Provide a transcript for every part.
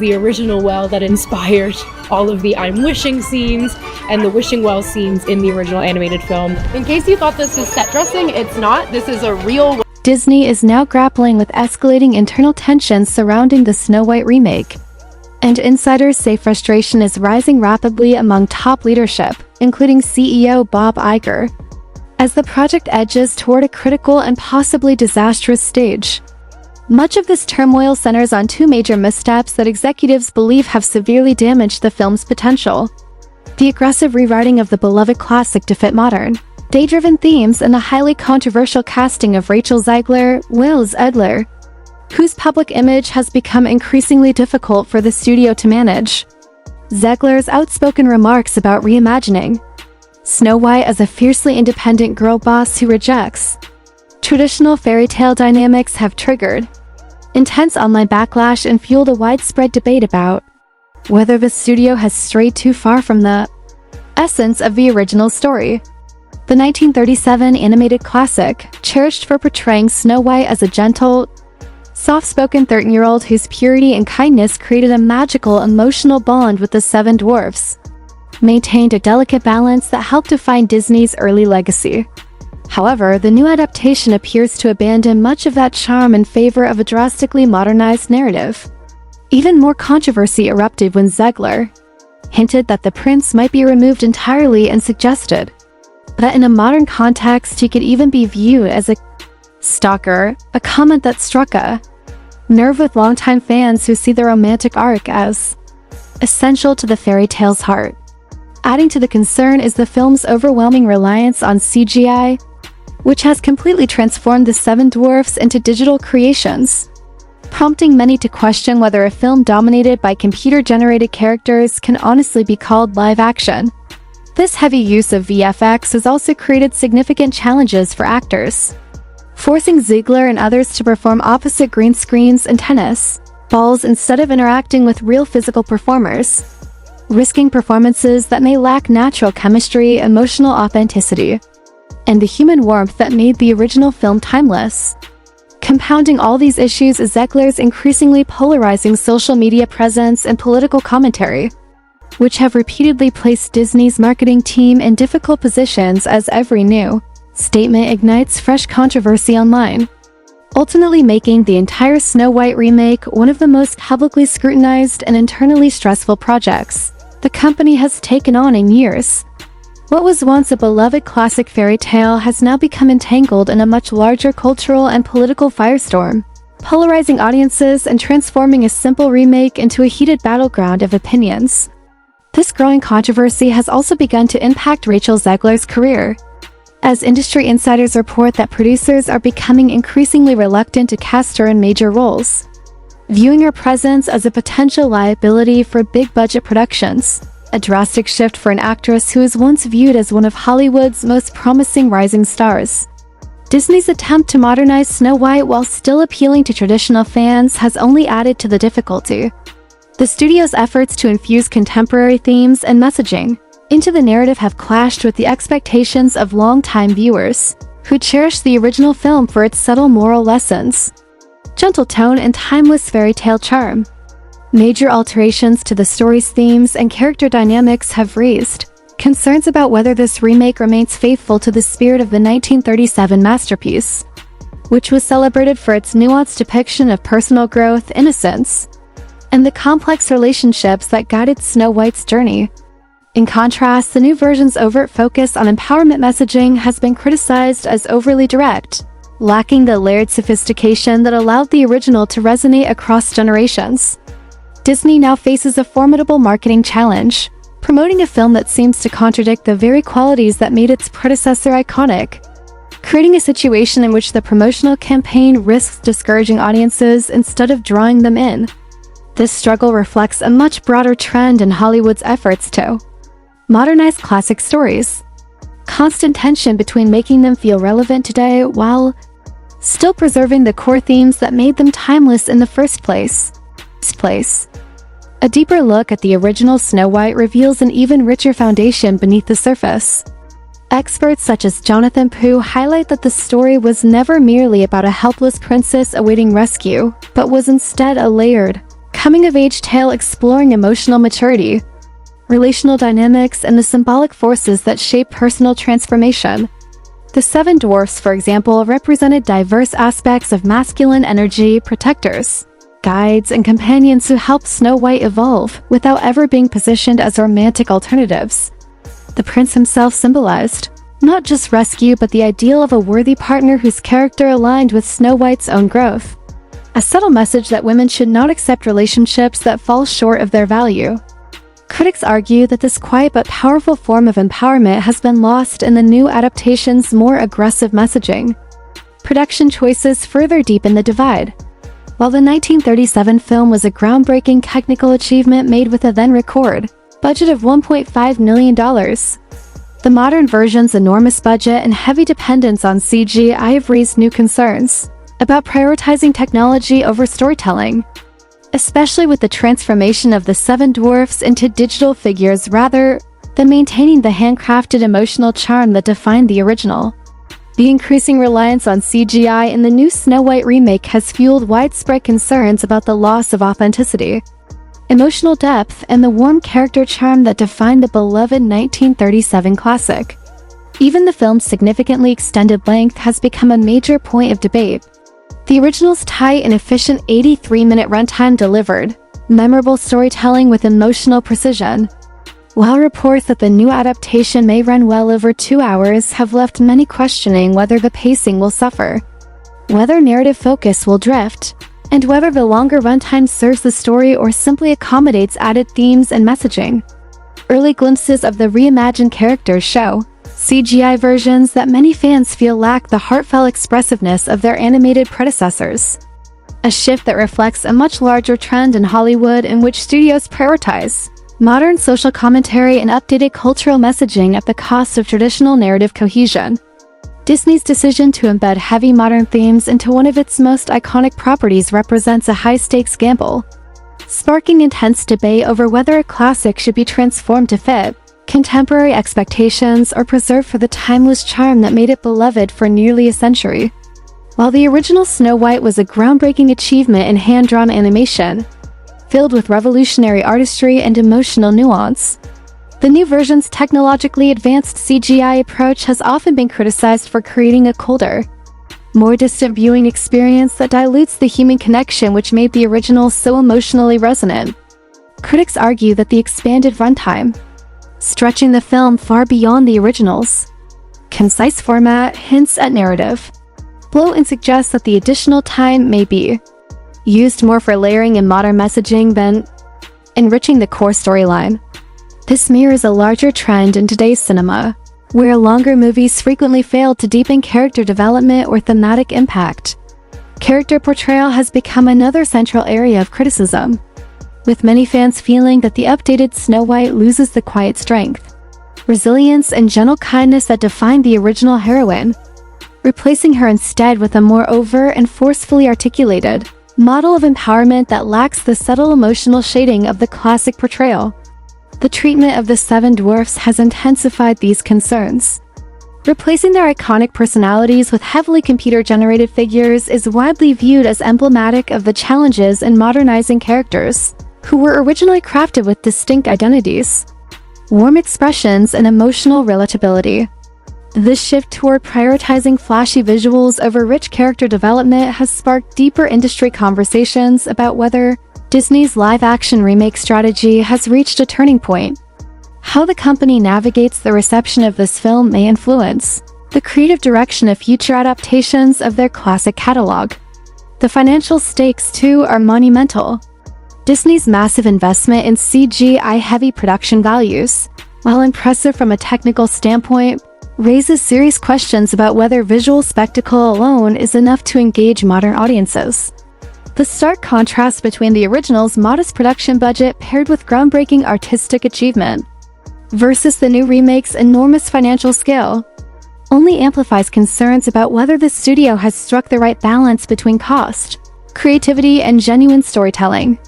the original well that inspired all of the I'm wishing scenes and the wishing well scenes in the original animated film. In case you thought this was set dressing, it's not. This is a real... Disney is now grappling with escalating internal tensions surrounding the Snow White remake. And insiders say frustration is rising rapidly among top leadership, including CEO Bob Iger, as the project edges toward a critical and possibly disastrous stage. Much of this turmoil centers on two major missteps that executives believe have severely damaged the film's potential: the aggressive rewriting of the beloved classic to fit modern, day-driven themes and the highly controversial casting of Rachel Zegler, Zegler, whose public image has become increasingly difficult for the studio to manage. Zegler's outspoken remarks about reimagining Snow White as a fiercely independent girl boss who rejects traditional fairy tale dynamics have triggered intense online backlash and fueled a widespread debate about whether the studio has strayed too far from the essence of the original story. The 1937 animated classic, cherished for portraying Snow White as a gentle, soft-spoken 13-year-old whose purity and kindness created a magical emotional bond with the seven dwarfs, maintained a delicate balance that helped define Disney's early legacy. However, the new adaptation appears to abandon much of that charm in favor of a drastically modernized narrative. Even more controversy erupted when Zegler hinted that the prince might be removed entirely and suggested that in a modern context he could even be viewed as a stalker, a comment that struck a nerve with longtime fans who see the romantic arc as essential to the fairy tale's heart. Adding to the concern is the film's overwhelming reliance on CGI, which has completely transformed the Seven Dwarfs into digital creations, prompting many to question whether a film dominated by computer-generated characters can honestly be called live action. This heavy use of VFX has also created significant challenges for actors, forcing Zegler and others to perform opposite green screens and tennis balls instead of interacting with real physical performers, risking performances that may lack natural chemistry, emotional authenticity, and the human warmth that made the original film timeless. Compounding all these issues is Zegler's increasingly polarizing social media presence and political commentary, which have repeatedly placed Disney's marketing team in difficult positions as every new statement ignites fresh controversy online, ultimately making the entire Snow White remake one of the most publicly scrutinized and internally stressful projects the company has taken on in years. What was once a beloved classic fairy tale has now become entangled in a much larger cultural and political firestorm, polarizing audiences and transforming a simple remake into a heated battleground of opinions. This growing controversy has also begun to impact Rachel Zegler's career, as industry insiders report that producers are becoming increasingly reluctant to cast her in major roles, viewing her presence as a potential liability for big-budget productions, a drastic shift for an actress who was once viewed as one of Hollywood's most promising rising stars. Disney's attempt to modernize Snow White while still appealing to traditional fans has only added to the difficulty. The studio's efforts to infuse contemporary themes and messaging into the narrative have clashed with the expectations of longtime viewers, who cherish the original film for its subtle moral lessons, gentle tone, and timeless fairy tale charm. Major alterations to the story's themes and character dynamics have raised concerns about whether this remake remains faithful to the spirit of the 1937 masterpiece, which was celebrated for its nuanced depiction of personal growth, innocence, and the complex relationships that guided Snow White's journey. In contrast, the new version's overt focus on empowerment messaging has been criticized as overly direct, lacking the layered sophistication that allowed the original to resonate across generations. Disney now faces a formidable marketing challenge, promoting a film that seems to contradict the very qualities that made its predecessor iconic, creating a situation in which the promotional campaign risks discouraging audiences instead of drawing them in. This struggle reflects a much broader trend in Hollywood's efforts to modernize classic stories, constant tension between making them feel relevant today while still preserving the core themes that made them timeless in the first place. A deeper look at the original Snow White reveals an even richer foundation beneath the surface. Experts such as Jonathan Pugh highlight that the story was never merely about a helpless princess awaiting rescue, but was instead a layered, coming-of-age tale exploring emotional maturity, relational dynamics, and the symbolic forces that shape personal transformation. The Seven Dwarfs, for example, represented diverse aspects of masculine energy, protectors, guides, and companions who helped Snow White evolve without ever being positioned as romantic alternatives. The prince himself symbolized not just rescue, but the ideal of a worthy partner whose character aligned with Snow White's own growth. A subtle message that women should not accept relationships that fall short of their value. Critics argue that this quiet but powerful form of empowerment has been lost in the new adaptation's more aggressive messaging. Production choices further deepen the divide. While the 1937 film was a groundbreaking technical achievement made with a then-record budget of $1.5 million, the modern version's enormous budget and heavy dependence on CGI have raised new concerns about prioritizing technology over storytelling, especially with the transformation of the Seven Dwarfs into digital figures rather than maintaining the handcrafted emotional charm that defined the original. The increasing reliance on CGI in the new Snow White remake has fueled widespread concerns about the loss of authenticity, emotional depth, and the warm character charm that defined the beloved 1937 classic. Even the film's significantly extended length has become a major point of debate. The original's tight and efficient 83-minute runtime delivered memorable storytelling with emotional precision, while reports that the new adaptation may run well over 2 hours have left many questioning whether the pacing will suffer, whether narrative focus will drift, and whether the longer runtime serves the story or simply accommodates added themes and messaging. Early glimpses of the reimagined characters show CGI versions that many fans feel lack the heartfelt expressiveness of their animated predecessors. A shift that reflects a much larger trend in Hollywood in which studios prioritize modern social commentary and updated cultural messaging at the cost of traditional narrative cohesion. Disney's decision to embed heavy modern themes into one of its most iconic properties represents a high-stakes gamble, sparking intense debate over whether a classic should be transformed to fit contemporary expectations or preserved for the timeless charm that made it beloved for nearly a century. While the original Snow White was a groundbreaking achievement in hand-drawn animation, filled with revolutionary artistry and emotional nuance, the new version's technologically advanced CGI approach has often been criticized for creating a colder, more distant viewing experience that dilutes the human connection which made the original so emotionally resonant. Critics argue that the expanded runtime, stretching the film far beyond the original's concise format, hints at narrative bloat and suggests that the additional time may be used more for layering and modern messaging than enriching the core storyline. This mirrors a larger trend in today's cinema, where longer movies frequently fail to deepen character development or thematic impact. Character portrayal has become another central area of criticism, with many fans feeling that the updated Snow White loses the quiet strength, resilience, and gentle kindness that defined the original heroine, replacing her instead with a more overt and forcefully articulated model of empowerment that lacks the subtle emotional shading of the classic portrayal. The treatment of the Seven Dwarfs has intensified these concerns. Replacing their iconic personalities with heavily computer-generated figures is widely viewed as emblematic of the challenges in modernizing characters who were originally crafted with distinct identities, warm expressions, and emotional relatability. This shift toward prioritizing flashy visuals over rich character development has sparked deeper industry conversations about whether Disney's live-action remake strategy has reached a turning point. How the company navigates the reception of this film may influence the creative direction of future adaptations of their classic catalog. The financial stakes, too, are monumental. Disney's massive investment in CGI-heavy production values, while impressive from a technical standpoint, raises serious questions about whether visual spectacle alone is enough to engage modern audiences. The stark contrast between the original's modest production budget paired with groundbreaking artistic achievement versus the new remake's enormous financial scale only amplifies concerns about whether the studio has struck the right balance between cost, creativity, and genuine storytelling.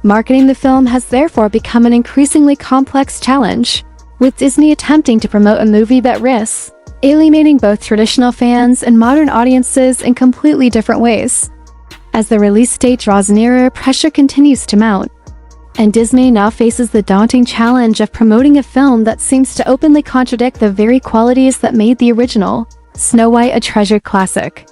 Marketing the film has therefore become an increasingly complex challenge, with Disney attempting to promote a movie that risks alienating both traditional fans and modern audiences in completely different ways. As the release date draws nearer, pressure continues to mount. And Disney now faces the daunting challenge of promoting a film that seems to openly contradict the very qualities that made the original Snow White a treasured classic.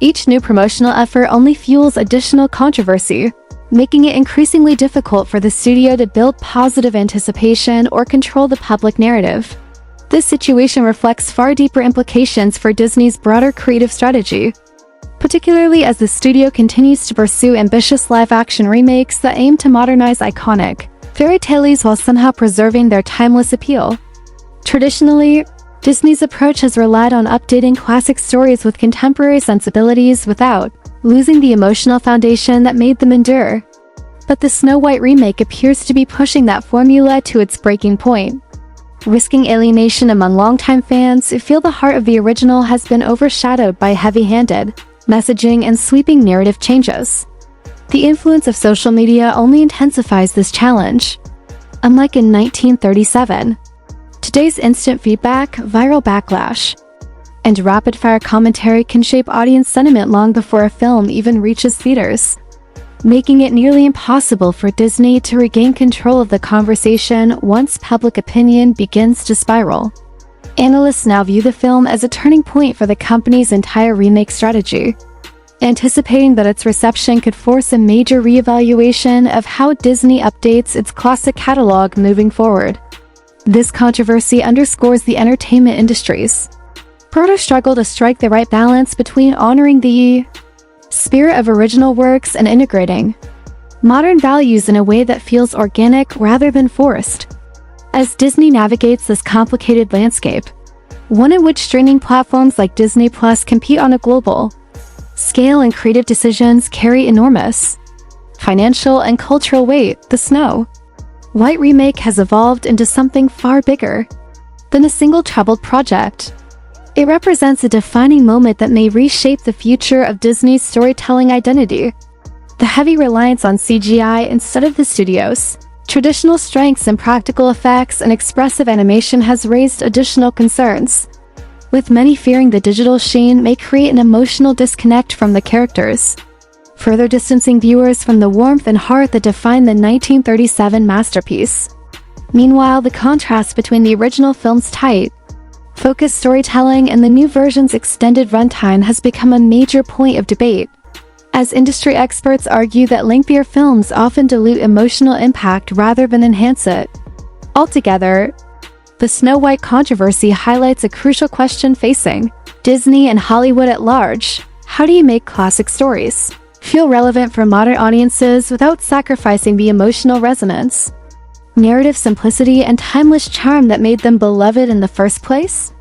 Each new promotional effort only fuels additional controversy, making it increasingly difficult for the studio to build positive anticipation or control the public narrative. This situation reflects far deeper implications for Disney's broader creative strategy, particularly as the studio continues to pursue ambitious live-action remakes that aim to modernize iconic fairy tales while somehow preserving their timeless appeal. Traditionally, Disney's approach has relied on updating classic stories with contemporary sensibilities without losing the emotional foundation that made them endure. But the Snow White remake appears to be pushing that formula to its breaking point. Risking alienation among longtime fans who feel the heart of the original has been overshadowed by heavy-handed messaging and sweeping narrative changes. The influence of social media only intensifies this challenge. Unlike in 1937, today's instant feedback, viral backlash, and rapid-fire commentary can shape audience sentiment long before a film even reaches theaters, making it nearly impossible for Disney to regain control of the conversation once public opinion begins to spiral. Analysts now view the film as a turning point for the company's entire remake strategy, anticipating that its reception could force a major reevaluation of how Disney updates its classic catalog moving forward. This controversy underscores the entertainment industry's broader struggle to strike the right balance between honoring the spirit of original works and integrating modern values in a way that feels organic rather than forced. As Disney navigates this complicated landscape, one in which streaming platforms like Disney Plus compete on a global scale and creative decisions carry enormous financial and cultural weight, the Snow White remake has evolved into something far bigger than a single troubled project. It represents a defining moment that may reshape the future of Disney's storytelling identity. The heavy reliance on CGI instead of the studio's traditional strengths in practical effects and expressive animation has raised additional concerns, with many fearing the digital sheen may create an emotional disconnect from the characters, further distancing viewers from the warmth and heart that defined the 1937 masterpiece. Meanwhile, the contrast between the original film's tight, focused storytelling and the new version's extended runtime has become a major point of debate, as industry experts argue that lengthier films often dilute emotional impact rather than enhance it. Altogether, the Snow White controversy highlights a crucial question facing Disney and Hollywood at large. How do you make classic stories feel relevant for modern audiences without sacrificing the emotional resonance, narrative simplicity, and timeless charm that made them beloved in the first place?